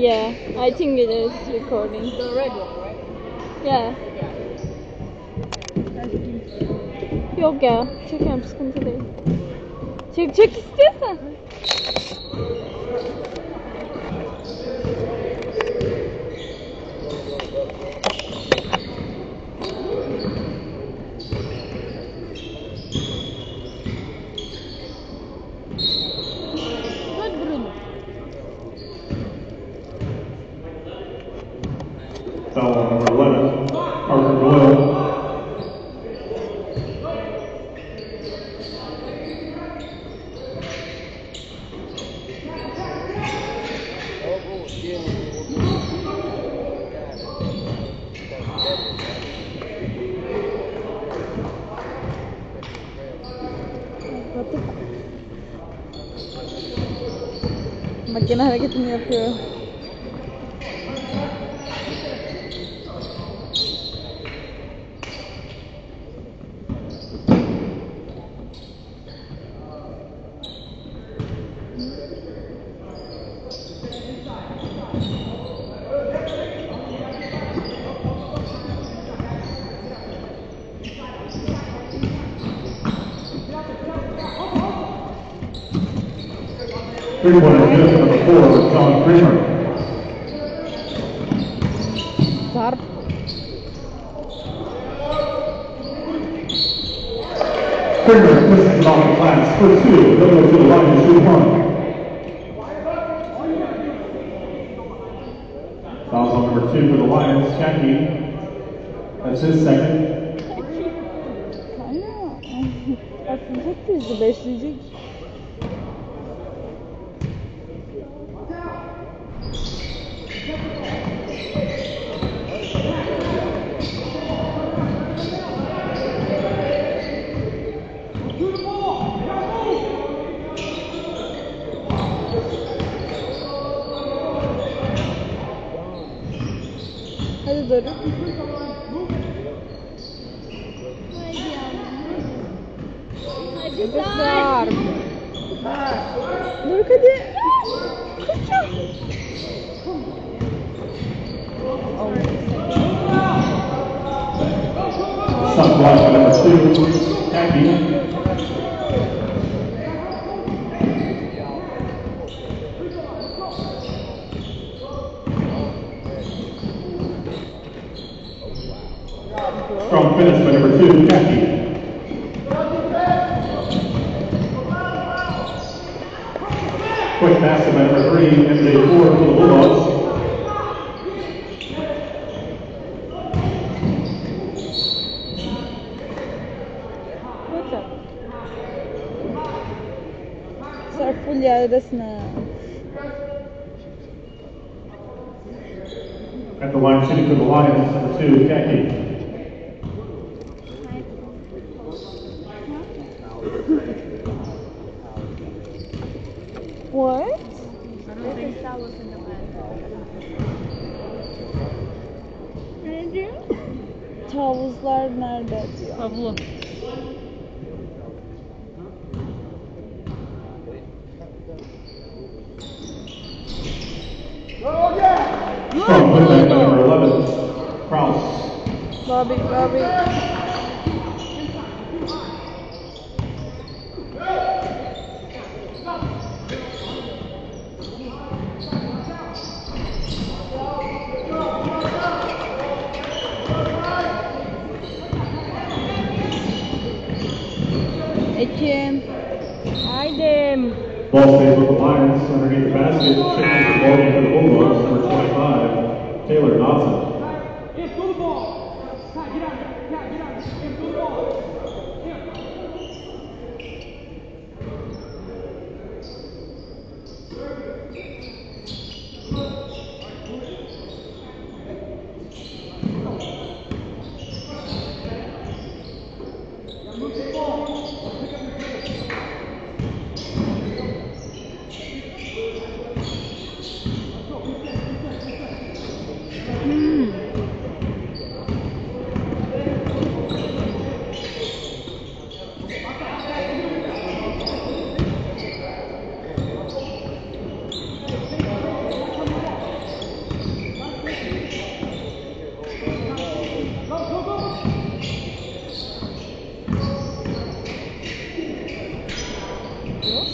Yeah, I think it is recording. The red one, right? Yeah. Yok ya, çekerim, sıkıntı değil. Çek istiyorsan. Good Bruno. Foul on number 11, Parker Doyle. Batık. Makine hareketini yapıyor. Three-pointer good, number 4, John Kramer. Sarp. Kramer pushes it off the glass for 2. They'll go to the line to shoot 1. Fouls on number 2 for the Lions, Jackie. That's his second. Aslında çok hızlı besleyecek. Hadi Doruk. Hadi Sarp. Doruk hadi. Koşun. Shot blocked by number 2, Jackie. Strong finish by number 2, Jackie. Quick pass by number 3, MJ4 for the Bulldogs. Sarp full yerdesine. At the line shooting for the Lions, number 2, Jackie. What? I don't think that was in the last. Ne diyor? Tavuzlar nerede diyor. Havlu. Strong putback by number 11, Kraus. Bobby. Ekim. Haydi. Ball stays with the Lions underneath the basket. Checking the ball for the Bulldogs, number 25, Taylor Dodson.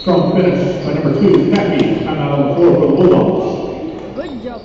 Strong finish by number 2, Khaki. Timeout on the floor for the Bulldogs. Good job.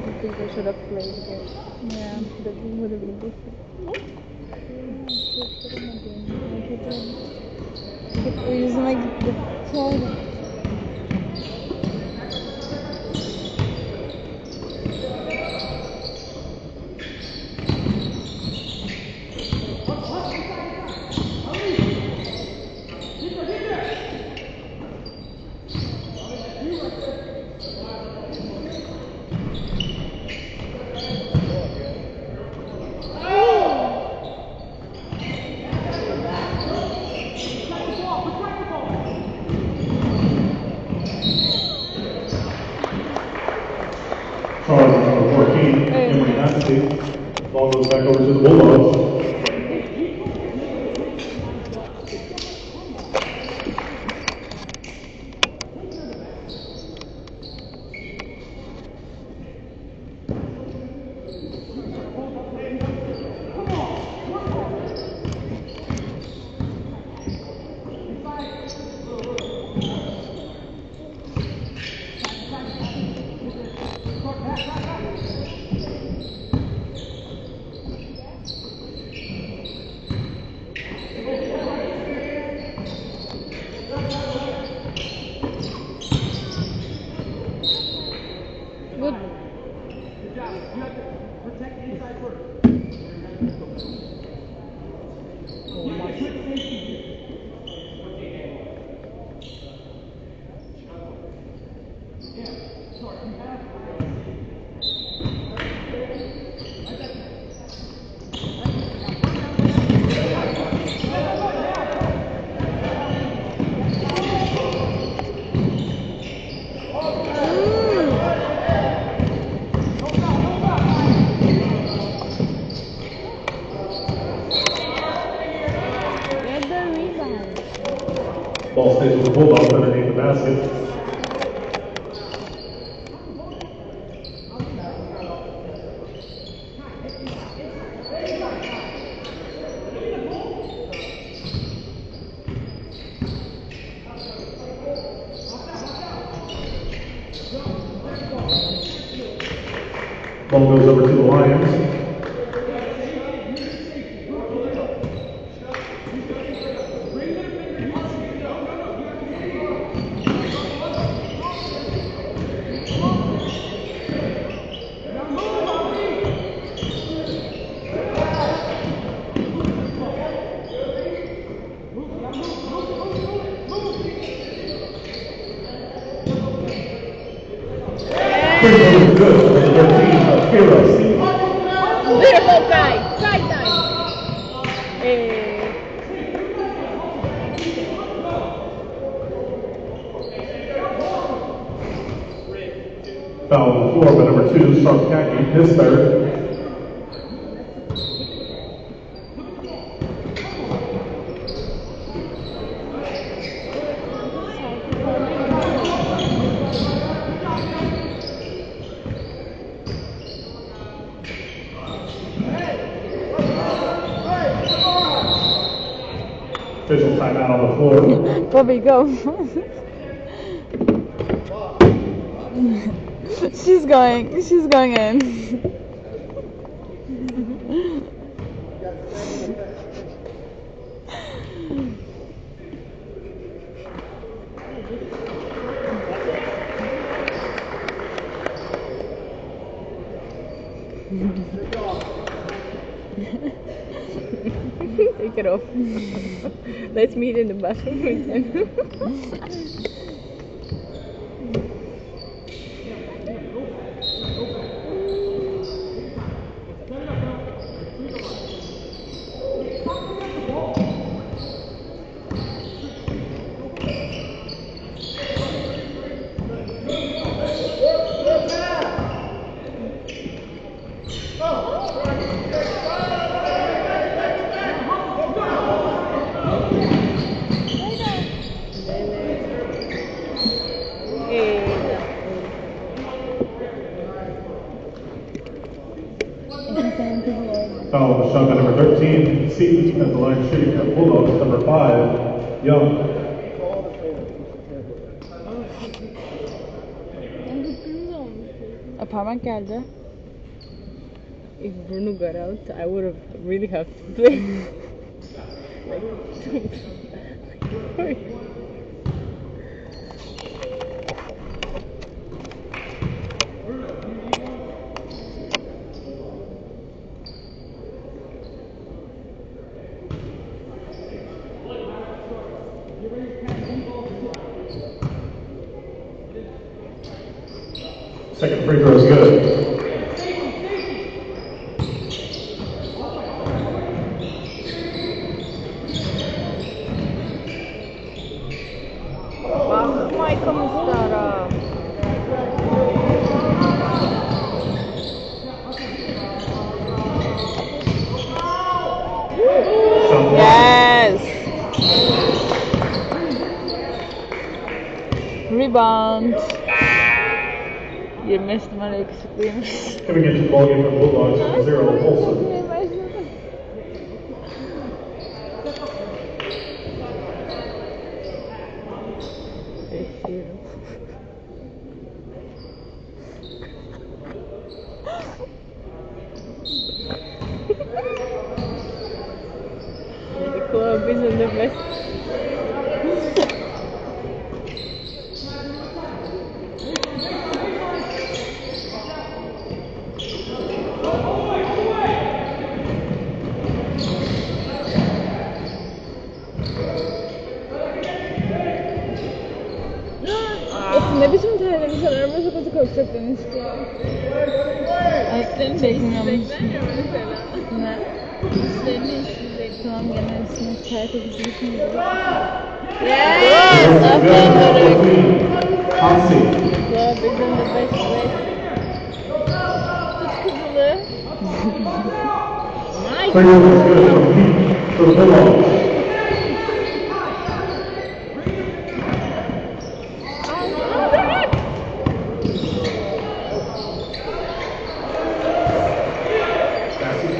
I think I should have played it. Yeah, that would have been different. We're using like the toilet. Charge number 14, Emory Nasty. Ball goes back over to the Bulldogs. Good. Get the rebound. Ball stays with the Bulldogs underneath the basket. Ball goes over to the Lions. Good, good. Number 14, Kira. Beautiful guy. Side time. Foul on the floor by number 2, Sharp Khaki, his third. Official timeout on the floor. Bobby, go. She's going in. Take it off. Let's meet in the bathroom then. Foul on the shot by number 13, Seaton at the line shooting for the Bulldogs. Number 5, Young. Parmak geldi. If Bruno got out, I would have really have to play. Like, Second free throw is good. Mai come stara? Yes. Rebound. 25 numara eksikliğimiz. Coming into the ballgame for the Bulldogs, 0, Olsen. The club isn't the best. Ne biçim televizyon arabası kötü koşacak Deniz ki? Ayaklarını çekmiyormuşsun. Ne? Tamam gene üstüne çay kokusu düşünüyorum. Yes! Aferin Doruk. Hansi. Club is in the best place. Tut kızılı. Free throw is good from Pete for the Bulldogs.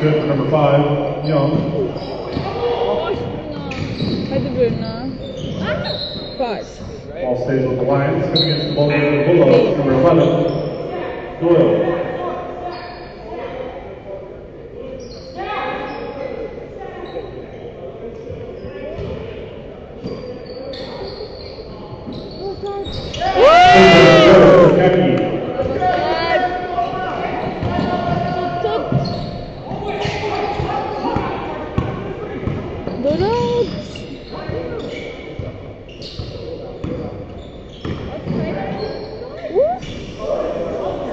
Good for number 5, Young. Hadi Bruno. Pass. Ball stays with the Lions. Coming into the ballgame for the Bulldogs, number 11, Doyle. Kentucky. Doruk.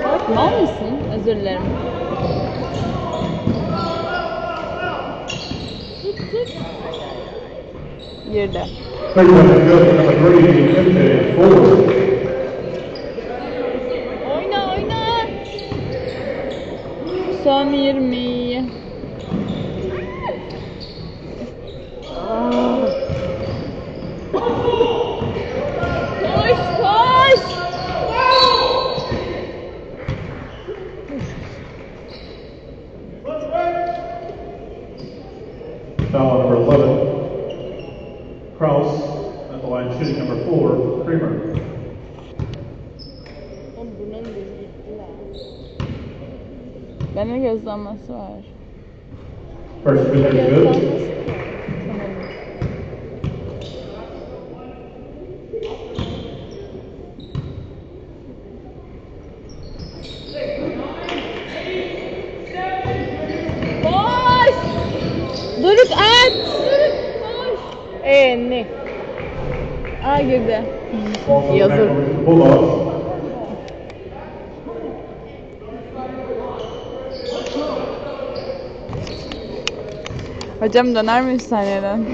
Bak mal mısın? Özür dilerim. Tut. Yerde. Third one is good for number 3, Kente, forward. Oyna. Son 20. Koş. Foul on number 11, Kraus at the line shooting number 4, Kramer. Bende gözlenmesi var. First free throw is good. Doruk at! Koş! Ne? Aa girdi. Ball goes back Yazık. over to the Bulldogs. Hocam döner miyiz saniyeden?